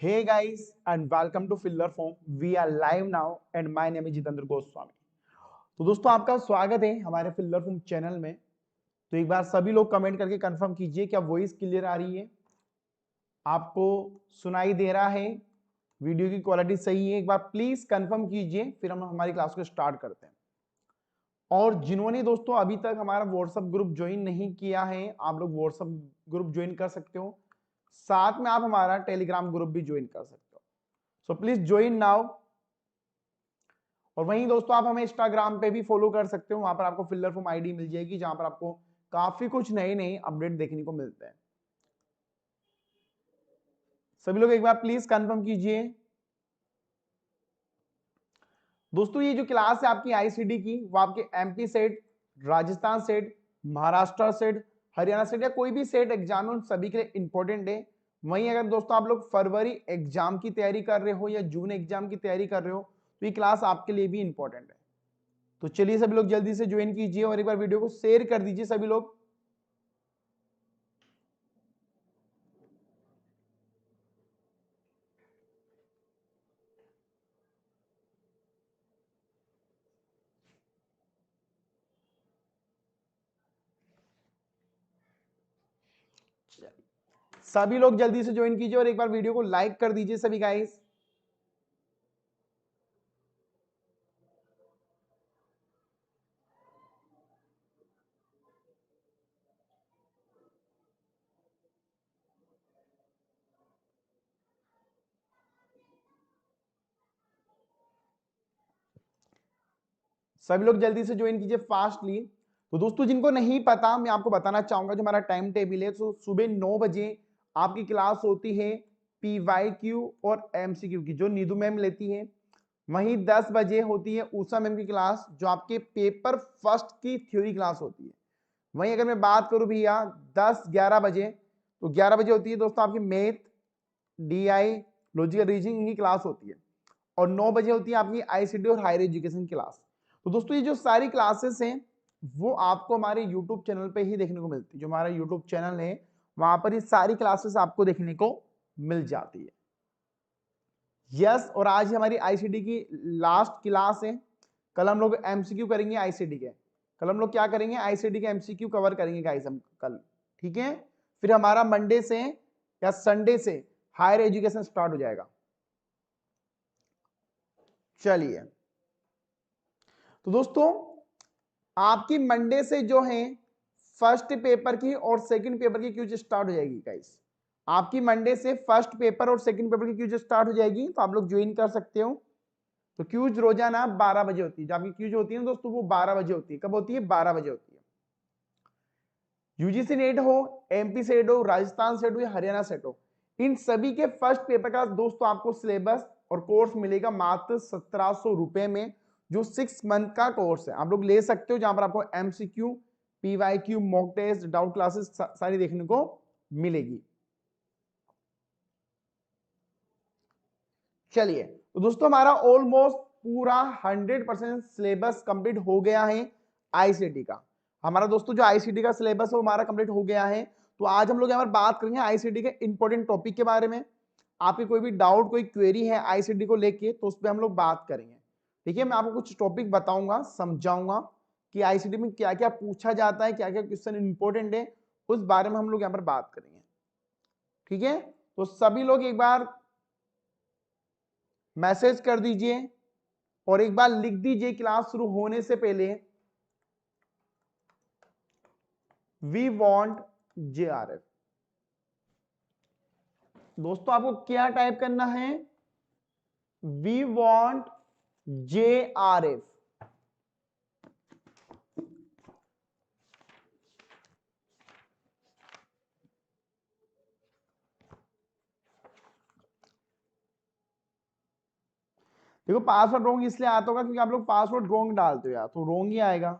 Hey guys and welcome to Filler Form. We are live now and my name is Jitendra Goswami. तो दोस्तों आपका स्वागत है हमारे फिल्लर फॉर्म चैनल में। तो एक बार सभी लोग कमेंट करके कंफर्म कीजिए क्या वॉइस क्लियर आ रही है, आपको सुनाई दे रहा है, वीडियो की क्वालिटी सही है। एक बार प्लीज कंफर्म कीजिए, फिर हम हमारी क्लास को स्टार्ट करते हैं। और जिन्होंने दोस्तों अभी तक हमारा व्हाट्सएप ग्रुप ज्वाइन नहीं किया है, आप लोग व्हाट्सएप ग्रुप ज्वाइन कर सकते हो। साथ में आप हमारा टेलीग्राम ग्रुप भी ज्वाइन कर सकते हो। So please join now. और वहीं दोस्तों आप हमें इंस्टाग्राम पे भी फॉलो कर सकते हो, वहां पर आपको फिल्लर फॉर्म आईडी मिल जाएगी, जहां पर आपको काफी कुछ नए नए अपडेट देखने को मिलते हैं। सभी लोग एक बार प्लीज कंफर्म कीजिए। दोस्तों ये जो क्लास है आपकी आईसीडी की, वो आपके MP set, Rajasthan set, Maharashtra set, Haryana set या कोई भी सेट एग्जाम है उन सभी के लिए इंपॉर्टेंट है। वहीं अगर दोस्तों आप लोग फरवरी एग्जाम की तैयारी कर रहे हो या जून एग्जाम की तैयारी कर रहे हो तो ये क्लास आपके लिए भी इंपॉर्टेंट है। तो चलिए सभी लोग जल्दी से ज्वाइन कीजिए और एक बार वीडियो को शेयर कर दीजिए सभी लोग। सभी लोग जल्दी से ज्वाइन कीजिए और एक बार वीडियो को लाइक कर दीजिए सभी गाइस। सभी लोग जल्दी से ज्वाइन कीजिए फास्टली। तो दोस्तों जिनको नहीं पता, मैं आपको बताना चाहूंगा जो हमारा टाइम टेबल है। तो सुबह 9 बजे आपकी क्लास होती है पीवाईक्यू और एमसीक्यू की, जो नीदू मैम लेती है। वहीं 10 बजे होती है उषा मैम की क्लास, जो आपके पेपर फर्स्ट की थ्योरी क्लास होती है। वहीं अगर मैं बात करूं भैया 10-11 बजे, तो 11 बजे होती है दोस्तों आपकी मैथ, डीआई, लॉजिकल रीजनिंग की क्लास होती है। और 9 बजे होती है आपकी आईसीटी और हायर एजुकेशन क्लास। तो दोस्तों ये जो सारी क्लासेस हैं वो आपको हमारे यूट्यूब चैनल पे ही देखने को मिलती है। जो हमारा यूट्यूब चैनल है वहां पर ये सारी क्लासेस आपको देखने को मिल जाती है। यस, और आज हमारी आईसीटी की लास्ट क्लास है। कल हम लोग एमसीक्यू करेंगे आईसीटी के। कल हम लोग क्या करेंगे, आईसीटी के एमसीक्यू कवर करेंगे गाइस हम कल। ठीक है, फिर हमारा मंडे से या संडे से हायर एजुकेशन स्टार्ट हो जाएगा। चलिए, तो दोस्तों आपकी मंडे से जो है फर्स्ट पेपर की और सेकंड पेपर की क्यूज स्टार्ट हो जाएगी गाइस। आपकी मंडे से फर्स्ट पेपर और सेकंड पेपर की क्यूज स्टार्ट हो जाएगी, तो आप लोग ज्वाइन कर सकते हो। तो क्यूज रोजाना 12 बजे होती है। जो आपकी क्यूज होती है ना दोस्तों, वो 12 बजे होती है। कब होती है? 12 बजे होती है। यूजीसी नेट हो, एमपी सेट हो, राजस्थान सेट हो या हरियाणा सेट हो, इन सभी के फर्स्ट पेपर का दोस्तों आपको सिलेबस और कोर्स मिलेगा मात्र 1700 रुपए में। जो 6 मंथ का कोर्स है आप लोग ले सकते हो, जहां पर आपको MCQ, PYQ, mock test, doubt classes सारी देखने को मिलेगी। चलिए, तो दोस्तों हमारा ऑलमोस्ट पूरा 100% सिलेबस कंप्लीट हो गया है आईसीटी का। हमारा दोस्तों जो आईसीटी का सिलेबस है वो हमारा कंप्लीट हो गया है। तो आज हम लोग यहाँ पर बात करेंगे आईसीटी के इंपॉर्टेंट टॉपिक के बारे में। आपकी कोई भी डाउट, कोई क्वेरी है आईसीटी को लेके, तो उस पर हम लोग बात करेंगे। ठीक है, मैं आपको कुछ टॉपिक बताऊंगा, समझाऊंगा कि आईसीटी में क्या क्या पूछा जाता है, क्या क्या क्वेश्चन इंपॉर्टेंट है, उस बारे में हम लोग यहाँ पर बात करेंगे। ठीक है, तो सभी लोग एक बार मैसेज कर दीजिए और एक बार लिख दीजिए क्लास शुरू होने से पहले, वी वॉन्ट जेआरएफ। दोस्तों आपको क्या टाइप करना है? We want JRF. देखो पासवर्ड रॉन्ग इसलिए आता होगा क्योंकि आप लोग पासवर्ड रॉन्ग डालते हो यार, तो रॉन्ग ही आएगा।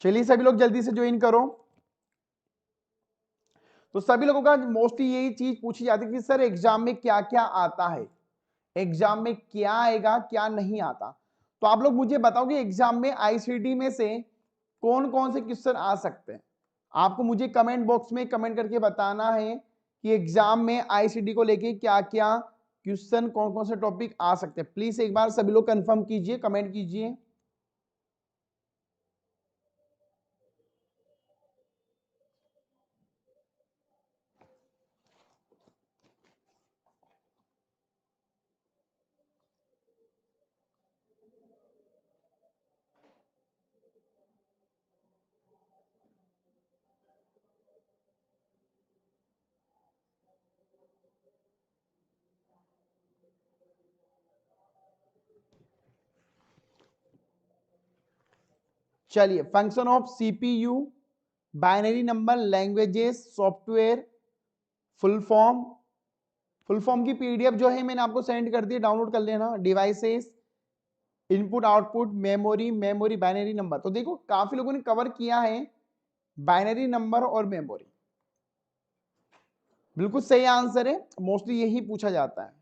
चलिए सभी लोग जल्दी से ज्वाइन करो। तो सभी लोगों का मोस्टली यही चीज पूछी जाती है कि सर एग्जाम में क्या क्या आता है, एग्जाम में क्या आएगा क्या नहीं आता। तो आप लोग मुझे बताओ कि एग्जाम में आईसीटी में से कौन कौन से क्वेश्चन आ सकते हैं। आपको मुझे कमेंट बॉक्स में कमेंट करके बताना है कि एग्जाम में आईसीटी को लेके क्या क्या क्वेश्चन, कौन कौन से टॉपिक आ सकते हैं। प्लीज एक बार सभी लोग कंफर्म कीजिए, कमेंट कीजिए। चलिए, function of CPU, binary number, languages, software, full form. Full form की पीडीएफ जो है मैंने आपको सेंड कर दी, डाउनलोड कर लेना। Devices, input output, memory, memory binary number. तो देखो काफी लोगों ने कवर किया है बाइनरी नंबर और मेमोरी। बिल्कुल सही आंसर है, मोस्टली यही पूछा जाता है।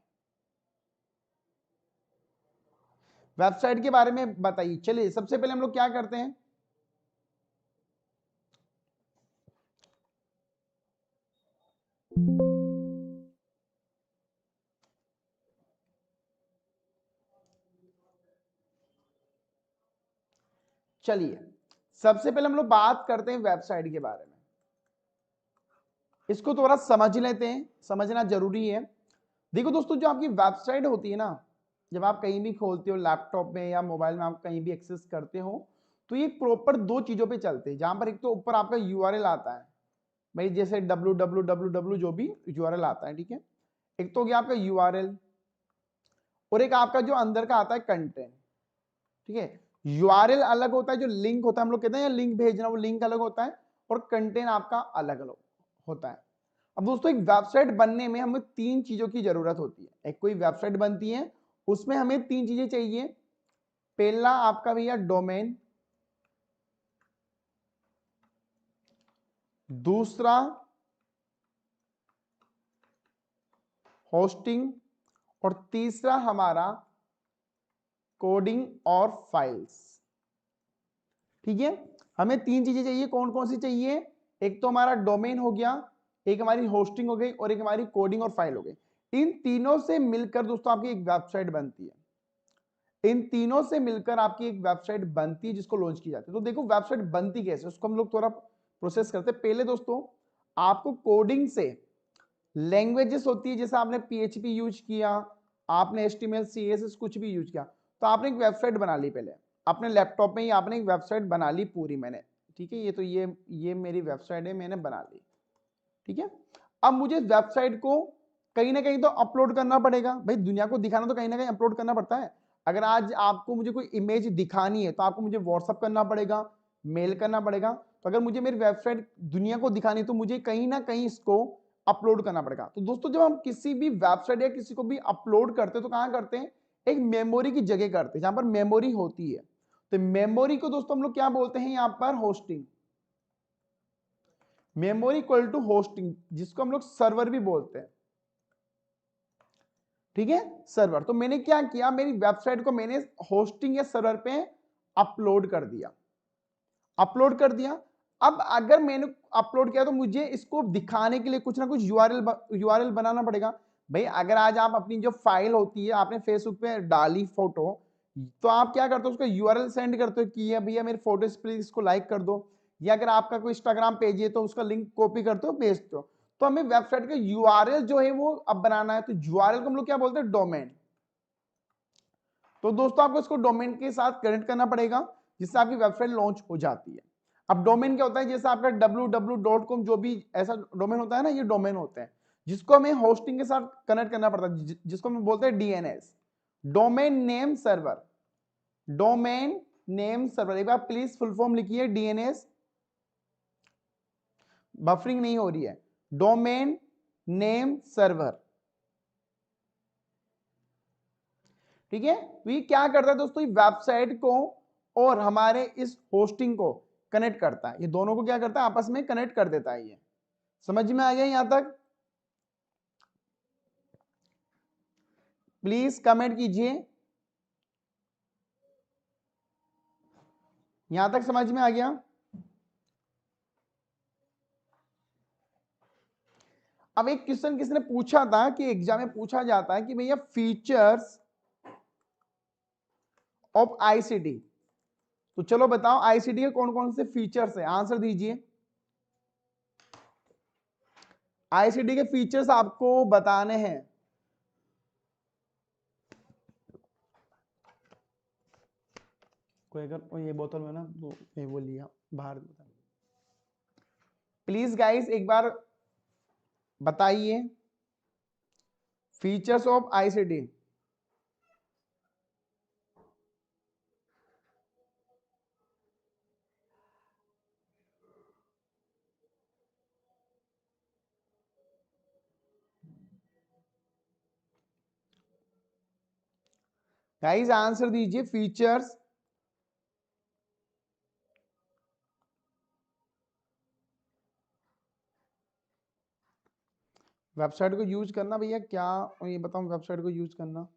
वेबसाइट के बारे में बताइए। चलिए सबसे पहले हम लोग क्या करते हैं, चलिए सबसे पहले हम लोग बात करते हैं वेबसाइट के बारे में। इसको थोड़ा समझ लेते हैं, समझना जरूरी है। देखो दोस्तों, जो आपकी वेबसाइट होती है ना, जब आप कहीं भी खोलते हो लैपटॉप में या मोबाइल में, आप कहीं भी एक्सेस करते हो, तो ये प्रॉपर दो चीजों पे चलते हैं। जहां पर एक तो ऊपर आपका यूआरएल आता है, भाई जैसे www जो भी यूआरएल आता है, ठीक है। एक तो हो गया आपका यूआरएल, और एक आपका जो अंदर का आता है कंटेंट, ठीक है। यूआरएल अलग होता है, जो लिंक होता है हम लोग कहते हैं लिंक भेजना, वो लिंक अलग होता है, और कंटेंट आपका अलग अलग होता है। अब दोस्तों, एक वेबसाइट बनने में हमें तीन चीजों की जरूरत होती है। एक कोई वेबसाइट बनती है उसमें हमें तीन चीजें चाहिए। पहला आपका भैया डोमेन, दूसरा होस्टिंग, और तीसरा हमारा कोडिंग और फाइल्स, ठीक है। हमें तीन चीजें चाहिए। कौन कौन सी चाहिए? एक तो हमारा डोमेन हो गया, एक हमारी होस्टिंग हो गई, और एक हमारी कोडिंग और फाइल हो गई। इन तीनों से मिलकर दोस्तों आपकी एक वेबसाइट बनती है। इन तीनों से मिलकर आपकी एक वेबसाइट बनती है जिसको लॉन्च की जाती है। तो देखो वेबसाइट बनती कैसे, उसको हम लोग थोड़ा प्रोसेस करते हैं। पहले दोस्तों आपको कोडिंग से लैंग्वेजेस होती है, जैसे आपने पीएचपी यूज किया, आपने एचटीएमएल सीएसएस कुछ भी यूज किया, तो आपने एक वेबसाइट बना ली। पहले अपने लैपटॉप में ही आपने एक वेबसाइट बना ली पूरी, मैंने, ठीक है। ये तो ये मेरी वेबसाइट है, मैंने बना ली, ठीक है। अब मुझे वेबसाइट को कहीं ना कहीं तो अपलोड करना पड़ेगा, भाई दुनिया को दिखाना तो कहीं ना कहीं अपलोड करना पड़ता है। अगर आज आपको मुझे कोई इमेज दिखानी है तो आपको मुझे व्हाट्सअप करना पड़ेगा, मेल करना पड़ेगा। तो अगर मुझे मेरी वेबसाइट दुनिया को दिखानी है तो मुझे कहीं ना कहीं इसको अपलोड करना पड़ेगा। तो दोस्तों जब हम किसी भी वेबसाइट या किसी को भी अपलोड करते हैं तो कहां करते हैं? एक मेमोरी की जगह करते हैं, जहां पर मेमोरी होती है। तो मेमोरी को दोस्तों हम लोग क्या बोलते हैं यहां पर? Hosting. Memory equal to hosting, जिसको हम लोग सर्वर भी बोलते हैं, ठीक है, सर्वर। तो मैंने क्या किया, मेरी वेबसाइट को मैंने होस्टिंग या सर्वर पे अपलोड कर दिया, अपलोड कर दिया। अब अगर मैंने अपलोड किया तो मुझे इसको दिखाने के लिए कुछ ना कुछ यूआरएल बनाना पड़ेगा। भाई अगर आज आप अपनी जो फाइल होती है आपने फेसबुक पे डाली फोटो, तो आप क्या करते हो, उसको यूआरएल सेंड करते हो कि भैया मेरी फोटो प्लीज इसको लाइक कर दो। या अगर आपका कोई इंस्टाग्राम पेज है तो उसका लिंक कॉपी करते हो, भेजते हो। तो हमें वेबसाइट का यूआरएल जो है वो अब बनाना है। तो यूआरएल को हम लोग क्या बोलते हैं? डोमेन। तो दोस्तों आपको इसको डोमेन के साथ कनेक्ट करना पड़ेगा, जिससे आपकी वेबसाइट लॉन्च हो जाती है। अब डोमेन क्या होता है? जैसे आपका www.com जो भी ऐसा डोमेन होता है ना, ये डोमेन होते हैं जिसको हमें होस्टिंग के साथ कनेक्ट करना पड़ता है, जिसको हम बोलते हैं DNS, domain name server. Domain name server, एक बार प्लीज फुल फॉर्म लिखिए, डीएनएस। बफरिंग नहीं हो रही है, डोमेन नेम सर्वर, ठीक है। तो ये क्या करता है दोस्तों? वेबसाइट को और हमारे इस होस्टिंग को कनेक्ट करता है। ये दोनों को क्या करता है? आपस में कनेक्ट कर देता है। ये समझ में आ गया यहां तक? प्लीज कमेंट कीजिए। यहां तक समझ में आ गया? अब एक क्वेश्चन किसने पूछा था कि एग्जाम में पूछा जाता है कि भैया फीचर्स ऑफ आईसीटी, तो चलो बताओ आईसीटी के कौन कौन से फीचर्स है, आंसर दीजिए। आईसीटी के फीचर्स आपको बताने हैं। कोई अगर ये बोतल में ना तो ये वो लिया बाहर, प्लीज गाइस एक बार बताइए features of ICT. Guys answer दीजिए फीचर्स। वेबसाइट को यूज करना भैया क्या, ये बताऊं वेबसाइट को यूज करना।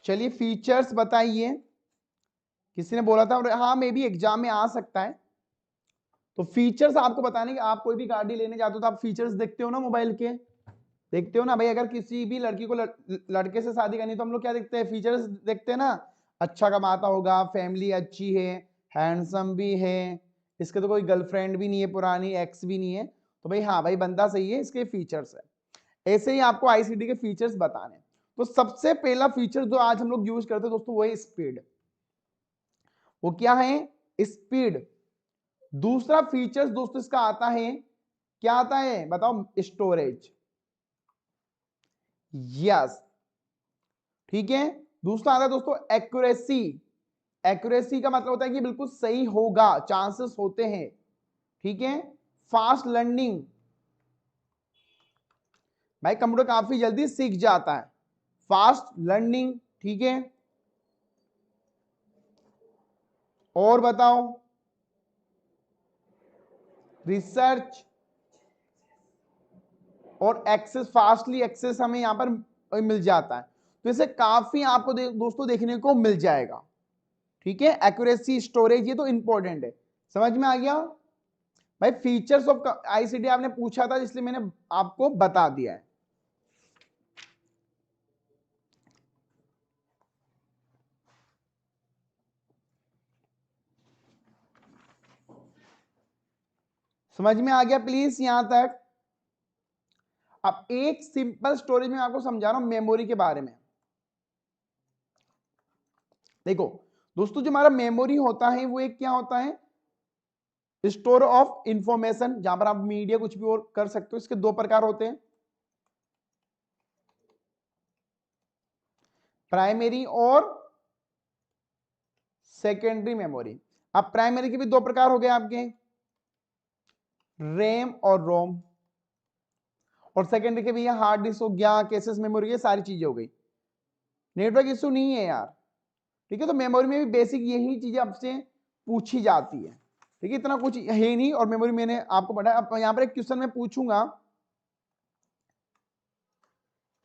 चलिए फीचर्स बताइए। किसी ने बोला था और हाँ मे भी एग्जाम में आ सकता है, तो फीचर्स आपको बताने कि आप कोई भी गाड़ी लेने जाते हो तो आप फीचर्स देखते हो ना मोबाइल के, देखते हो ना भाई। अगर किसी भी लड़की को लड़के से शादी करनी तो हम लोग क्या देखते हैं, फीचर्स देखते हैं ना। अच्छा कमाता होगा, फैमिली अच्छी है, हैंडसम भी है, इसके तो कोई गर्लफ्रेंड भी नहीं है, पुरानी एक्स भी नहीं है, तो भाई हाँ भाई बंदा सही है, इसके फीचर्स है। ऐसे ही आपको आईसीटी के फीचर्स बताने। तो सबसे पहला फीचर जो आज हम लोग यूज करते हैं दोस्तों वो है स्पीड। वो क्या है? स्पीड। दूसरा फीचर्स दोस्तों इसका आता है, क्या आता है बताओ? स्टोरेज। यस, ठीक है। दूसरा आता है दोस्तों एक्यूरेसी। एक्यूरेसी का मतलब होता है कि बिल्कुल सही होगा, चांसेस होते हैं, ठीक है। फास्ट लर्निंग, भाई कंप्यूटर काफी जल्दी सीख जाता है, फास्ट लर्निंग, ठीक है। और बताओ? रिसर्च और एक्सेस, फास्टली एक्सेस हमें यहां पर मिल जाता है, तो इसे काफी आपको दोस्तों देखने को मिल जाएगा, ठीक है। एक्यूरेसी, स्टोरेज, ये तो इंपॉर्टेंट है। समझ में आ गया भाई? फीचर्स ऑफ आईसीटी आपने पूछा था इसलिए मैंने आपको बता दिया है। समझ में आ गया प्लीज यहां तक? अब एक सिंपल स्टोरेज में आपको समझा रहा हूं मेमोरी के बारे में। देखो दोस्तों, जो हमारा मेमोरी होता है वो एक क्या होता है? स्टोर ऑफ इंफॉर्मेशन, जहां पर आप मीडिया कुछ भी और कर सकते हो। इसके दो प्रकार होते हैं, प्राइमरी और सेकेंडरी मेमोरी। अब प्राइमरी के भी दो प्रकार हो गए आपके, रैम और रोम। और सेकेंडरी के भी हार्ड डिस्क हो गया, केसेस मेमोरी, ये सारी चीजें हो गई। नेटवर्क इश्यू नहीं है यार, ठीक है। तो मेमोरी में भी बेसिक यही चीजें आपसे पूछी जाती है, ठीक है। इतना कुछ है नहीं, और मेमोरी मैंने आपको पढ़ा। अब यहां पर एक क्वेश्चन मैं पूछूंगा,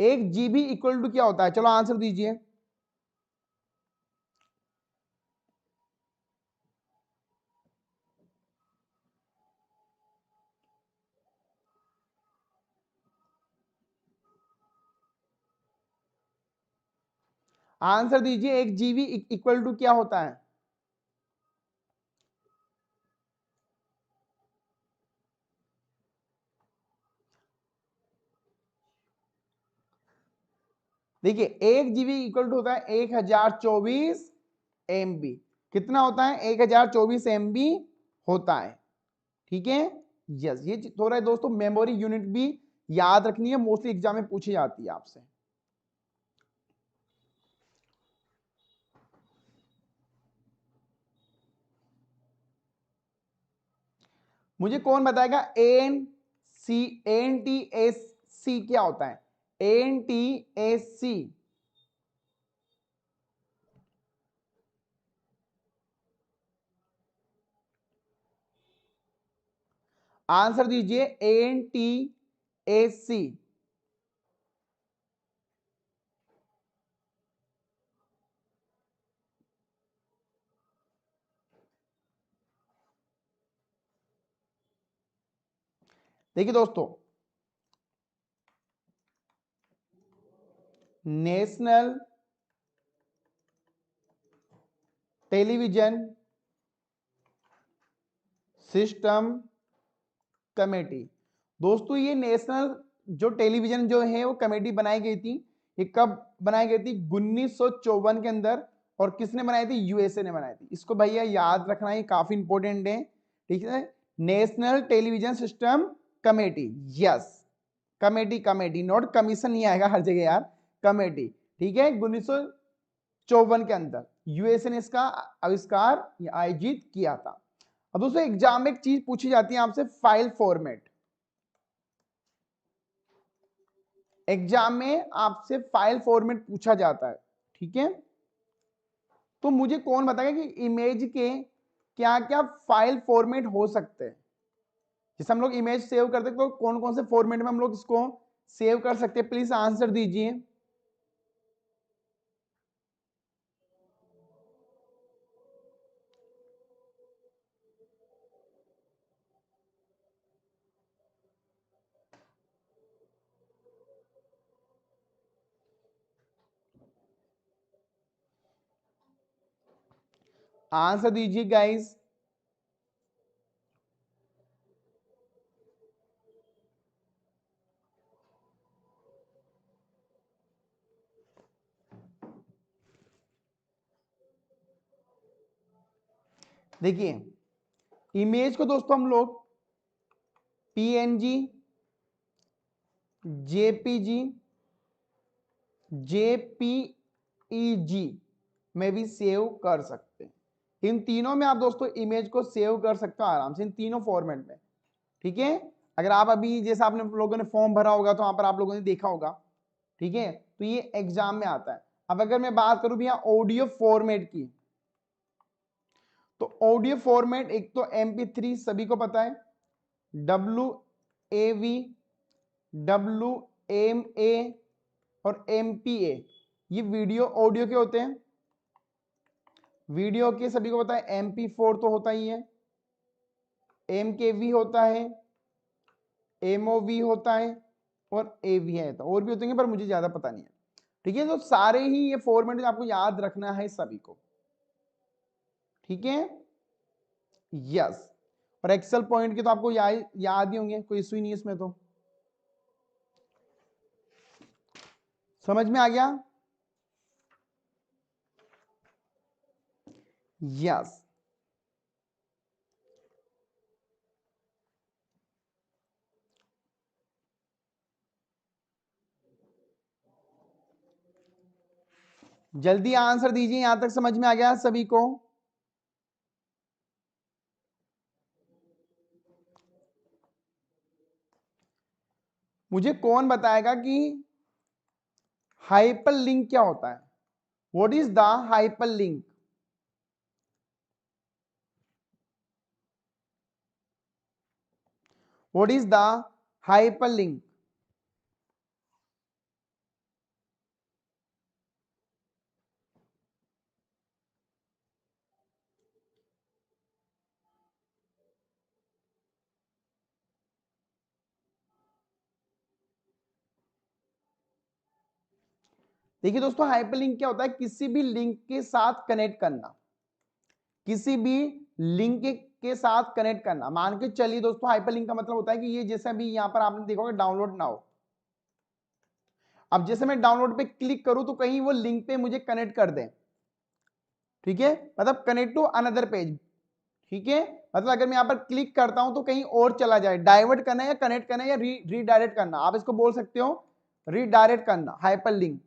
1 GB इक्वल टू क्या होता है? चलो आंसर दीजिए। आंसर दीजिए, 1 GB इक्वल टू क्या होता है? देखिए 1 GB इक्वल टू होता है 1024 MB। कितना होता है? 1024 MB होता है, ठीक है। यस, ये थोड़ा है दोस्तों, मेमोरी यूनिट भी याद रखनी है, मोस्टली एग्जाम में पूछी जाती है आपसे। मुझे कौन बताएगा ANTSC क्या होता है? ANTSC, आंसर दीजिए। ANTSC AC। देखिए दोस्तों, नेशनल टेलीविजन सिस्टम कमेटी। दोस्तों ये नेशनल जो टेलीविजन जो है वो कमेटी बनाई गई थी, ये कब बनाई गई थी? 1954 के अंदर। और किसने बनाई थी? यूएसए ने बनाई थी। इसको भैया याद रखना, ये काफी इंपॉर्टेंट है, ठीक है। National television system committee, yes, committee, committee, note commission नहीं आएगा हर जगह यार, कमेटी, ठीक है। 1954 के अंदर यूएसए ने इसका आविष्कार आयोजित किया था। अब दोस्तों एग्जाम में एक चीज पूछी जाती है आपसे, फाइल फॉर्मेट। एग्जाम में आपसे फाइल फॉर्मेट पूछा जाता है, ठीक है। तो मुझे कौन बताएगा कि इमेज के क्या क्या फाइल फॉर्मेट हो सकते हैं? जैसे हम लोग इमेज सेव करते हैं तो कौन कौन से फॉर्मेट में हम लोग इसको सेव कर सकते हैं? प्लीज आंसर दीजिए। आंसर दीजिए गाइस। देखिए इमेज को दोस्तों हम लोग पीएनजी, जेपीजी, जेपीईजी में भी सेव कर सकते हैं। इन तीनों में आप दोस्तों इमेज को सेव कर सकते हो आराम से, इन तीनों फॉर्मेट में, ठीक है। अगर आप अभी जैसे आपने लोगों ने फॉर्म भरा होगा तो वहां पर आप लोगों ने देखा होगा, ठीक है। तो ये एग्जाम में आता है। अब अगर मैं बात करूं भैया ऑडियो फॉर्मेट की, तो ऑडियो फॉर्मेट एक तो MP3 सभी को पता है, WAV, WMA और MPA, ये वीडियो ऑडियो के होते हैं। वीडियो के सभी को पता है, MP4 तो होता ही है, MKV होता है, MOV होता है और AV है, तो और भी होते हैं पर मुझे ज्यादा पता नहीं है, ठीक है। तो सारे ही ये फॉर्मेट आपको याद रखना है सभी को, ठीक है, यस। और एक्सेल पॉइंट के तो आपको याद ही होंगे, कोई इशू ही नहीं है इसमें। तो समझ में आ गया? यस। जल्दी आंसर दीजिए, यहां तक समझ में आ गया सभी को? मुझे कौन बताएगा कि हाइपर लिंक क्या होता है? What is the hyper link? What is the hyper link? देखिए दोस्तों हाइपरलिंक क्या होता है? किसी भी लिंक के साथ कनेक्ट करना, किसी भी लिंक के साथ कनेक्ट करना। मान के चलिए दोस्तों हाइपरलिंक का मतलब होता है कि ये जैसे अभी यहां पर आपने देखा होगा डाउनलोड नाउ, अब जैसे मैं डाउनलोड पे क्लिक करूं तो कहीं वो लिंक पे मुझे कनेक्ट कर दे, ठीक है, मतलब कनेक्ट टू अनदर पेज, ठीक है। मतलब अगर मैं यहां पर क्लिक करता हूं तो कहीं और चला जाए, डाइवर्ट करना है या कनेक्ट करना है या रीडायरेक्ट करना, आप इसको बोल सकते हो रीडायरेक्ट करना। हाइपर लिंक,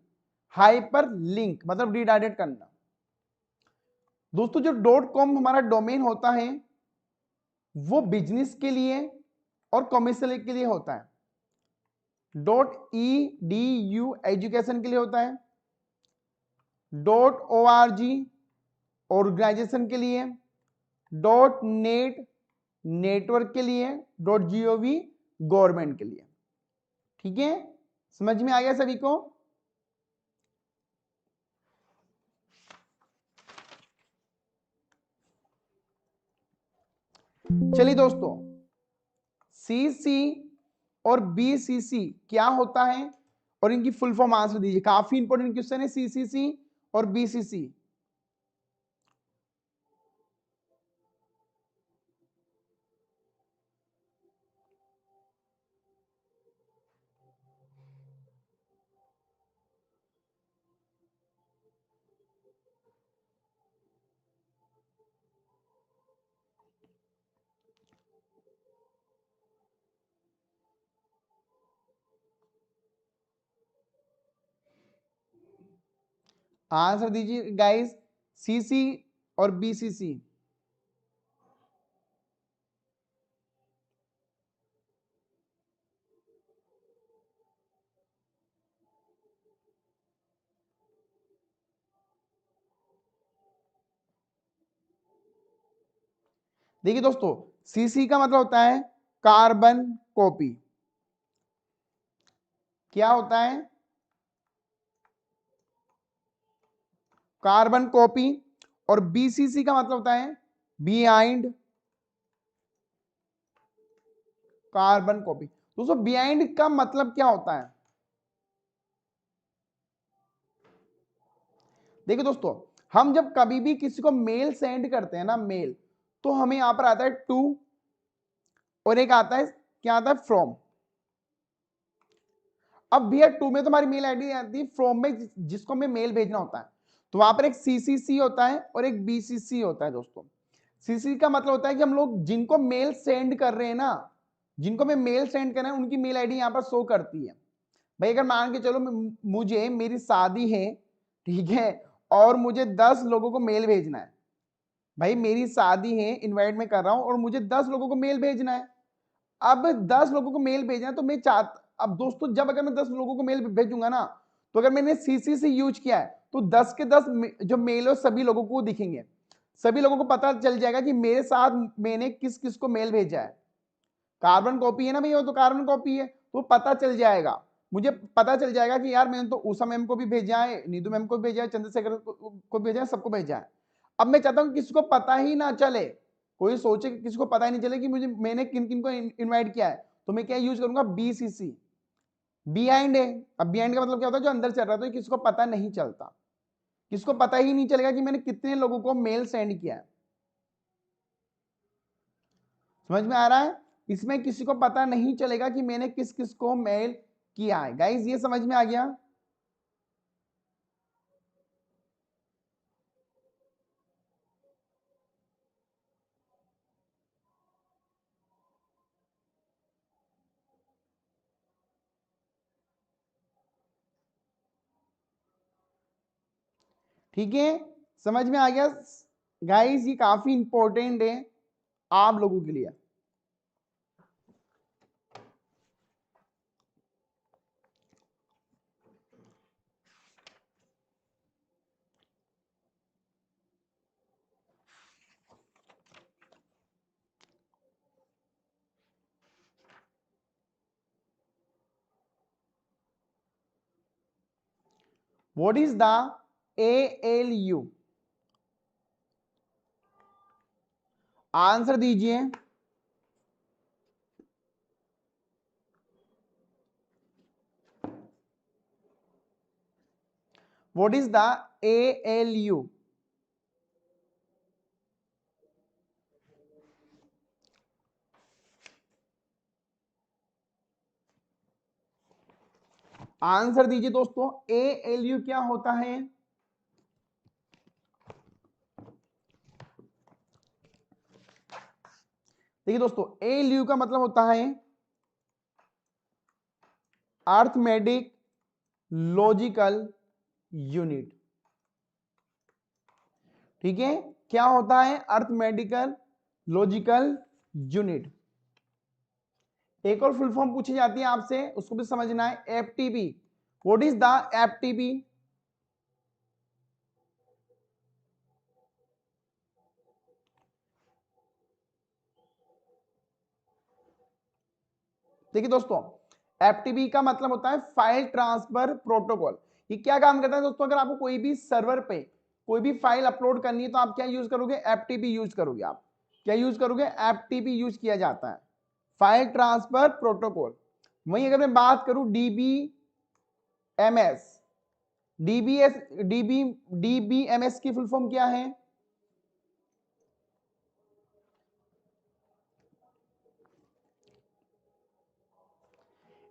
हाइपर लिंक मतलब रीडायरेक्ट करना। दोस्तों जो .com हमारा डोमेन होता है वो बिजनेस के लिए और कमर्शियल के लिए होता है। .edu एजुकेशन के लिए होता है, .org ऑर्गेनाइजेशन के लिए, .net नेटवर्क के लिए, .gov गवर्नमेंट के लिए, ठीक है, समझ में आ गया सभी को? चलिए दोस्तों, सीसी और बीसीसी क्या होता है और इनकी फुल फॉर्म आंसर दीजिए। काफी इंपॉर्टेंट क्वेश्चन है सीसीसी और बीसीसी। आंसर दीजिए गाइस, सीसी और बीसीसी। देखिए दोस्तों, सीसी का मतलब होता है कार्बन कॉपी। क्या होता है? Carbon copy. और बीसीसी का मतलब होता है बिहाइंड कार्बन कॉपी। दोस्तों बिहाइंड का मतलब क्या होता है? देखिए दोस्तों, हम जब कभी भी किसी को मेल सेंड करते हैं ना, मेल, तो हमें यहां पर आता है टू और एक आता है, क्या आता है, फ्रॉम। अब भैया टू में तो हमारी मेल आईडी आती है, फ्रॉम में जिसको हमें मेल भेजना होता है, तो वहां पर एक सीसीसी होता है और एक बीसीसी होता है दोस्तों। सीसी का मतलब होता है कि हम लोग जिनको मेल सेंड कर रहे हैं ना, जिनको मैं मेल सेंड कर रहे हैं उनकी मेल आईडी यहां पर शो करती है। भाई अगर मान के चलो मुझे मेरी शादी है, ठीक है, और मुझे 10 लोगों को मेल भेजना है। भाई मेरी शादी है, इनवाइट में कर रहा हूं और मुझे 10 लोगों को मेल भेजना है। अब 10 लोगों को मेल भेजना है तो मैं चाहता, अब दोस्तों जब अगर मैं 10 लोगों को मेल भेजूंगा ना, तो अगर मैंने सीसी यूज किया है तो 10 के 10 जो मेल है सभी लोगों को दिखेंगे। सभी लोगों को पता चल जाएगा कि मेरे साथ मैंने किस किस को मेल भेजा है। कार्बन कॉपी है ना भैया, तो कार्बन कॉपी है तो पता चल जाएगा। मुझे पता चल जाएगा कि यार मैंने तो उषा मैम को भी भेजा है, नीतू मैम को भी भेजा है, चंद्रशेखर को भेजा है, सबको भेजा है। अब मैं चाहता हूं किसी को पता ही ना चले, कोई सोचे कि किसी को पता ही नहीं चले कि मुझे मैंने किन किन को इनवाइट किया है, तो मैं क्या यूज करूंगा, बीसीसी, बिहाइंड है। अब बिहाइंड का मतलब क्या होता है, जो अंदर चल रहा है, तो किसी को पता नहीं चलता, किसको पता ही नहीं चलेगा कि मैंने कितने लोगों को मेल सेंड किया है। समझ में आ रहा है? इसमें किसी को पता नहीं चलेगा कि मैंने किस किस को मेल किया है। गाइस ये समझ में आ गया? ठीक है, समझ में आ गया? गाइस ये काफी इंपॉर्टेंट है आप लोगों के लिए। What is the ALU? Answer दीजिए। What is the ALU? Answer दीजिए दोस्तों, ALU क्या होता है? देखिए दोस्तों, ALU का मतलब होता है अर्थमेटिक लॉजिकल यूनिट। ठीक है, क्या होता है, अर्थमेटिकल लॉजिकल यूनिट। एक और फुल फॉर्म पूछी जाती है आपसे, उसको भी समझना है, FTP। What is the FTP? देखिए दोस्तों, एफटीपी का मतलब होता है फाइल ट्रांसफर प्रोटोकॉल। ये क्या काम करता है दोस्तों, अगर आपको कोई भी सर्वर पे कोई भी फाइल अपलोड करनी है तो आप क्या यूज करोगे, एफटीपी यूज करोगे। आप क्या यूज करोगे, एफटीपी यूज किया जाता है, फाइल ट्रांसफर प्रोटोकॉल। वहीं अगर मैं बात करूं डीबीएमएस, डीबीएमएस की फुल फॉर्म क्या है,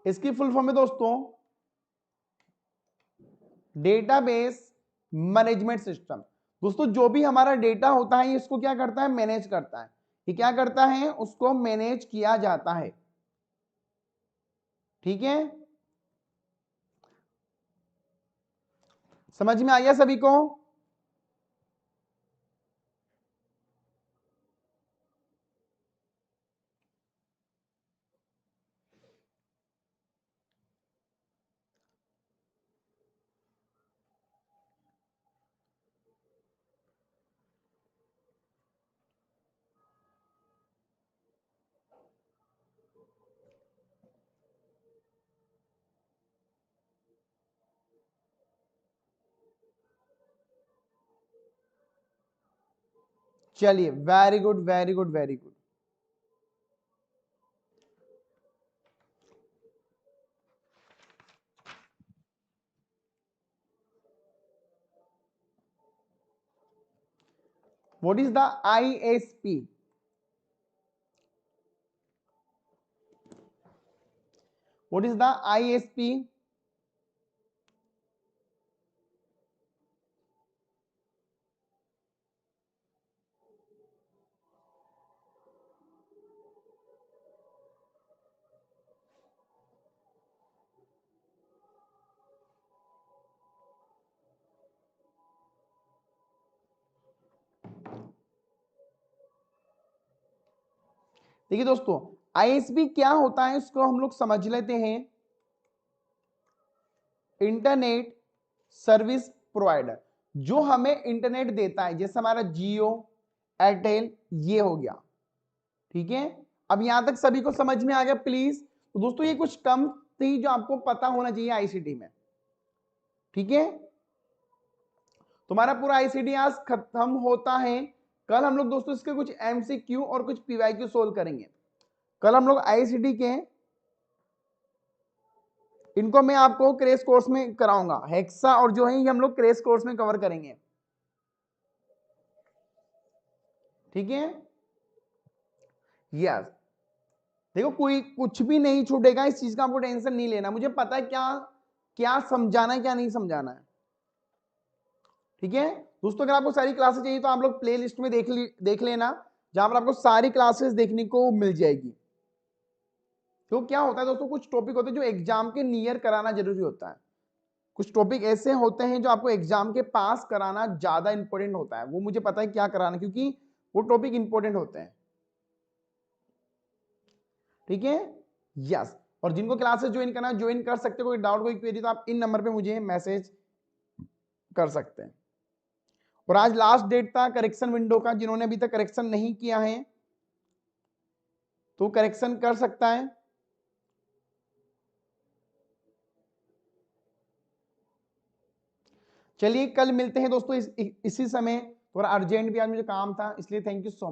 इसकी फुल फॉर्म है दोस्तों डेटाबेस मैनेजमेंट सिस्टम। दोस्तों जो भी हमारा डेटा होता है इसको क्या करता है, मैनेज करता है। ये क्या करता है, उसको मैनेज किया जाता है। ठीक है, समझ में आ गया सभी को। चलिए, very good very good very good. What is the ISP, what is the ISP, देखिए दोस्तों आईएसपी क्या होता है इसको हम लोग समझ लेते हैं। इंटरनेट सर्विस प्रोवाइडर, जो हमें इंटरनेट देता है, जैसे हमारा जियो, एयरटेल, ये हो गया। ठीक है, अब यहां तक सभी को समझ में आ गया प्लीज। तो दोस्तों ये कुछ कम थी जो आपको पता होना चाहिए आईसीटी में। ठीक है, तुम्हारा पूरा आईसीटी आज खत्म होता है। कल हम लोग दोस्तों इसके कुछ एमसीक्यू और कुछ पीवाईक्यू सोल्व करेंगे। कल हम लोग आईसीटी के इनको मैं आपको क्रेश कोर्स में कराऊंगा, हेक्सा और जो है ये हम लोग क्रेश कोर्स में कवर करेंगे। ठीक है, यस। देखो कोई कुछ भी नहीं छूटेगा, इस चीज का आपको टेंशन नहीं लेना। मुझे पता है क्या क्या समझाना है क्या नहीं समझाना है। ठीक है दोस्तों, अगर आपको सारी क्लासेस चाहिए तो आप लोग प्ले लिस्ट में देख लेना, जहां पर आपको सारी क्लासेस देखने को मिल जाएगी। तो क्या होता है दोस्तों, कुछ टॉपिक होते हैं जो एग्जाम के नियर कराना जरूरी होता है, कुछ टॉपिक ऐसे होते हैं जो आपको एग्जाम के पास कराना ज्यादा इंपॉर्टेंट होता है। वो मुझे पता है क्या कराना, क्योंकि वो टॉपिक इंपॉर्टेंट होते हैं। ठीक है, यस। और जिनको क्लासेस ज्वाइन करना ज्वाइन कर सकते हो, कोई डाउट कोई क्वेरी तो आप इन नंबर पे मुझे मैसेज कर सकते हैं। और आज लास्ट डेट था करेक्शन विंडो का, जिन्होंने अभी तक करेक्शन नहीं किया है तो करेक्शन कर सकता है। चलिए कल मिलते हैं दोस्तों इसी समय। थोड़ा अर्जेंट भी आज मुझे काम था, इसलिए थैंक यू सो मच।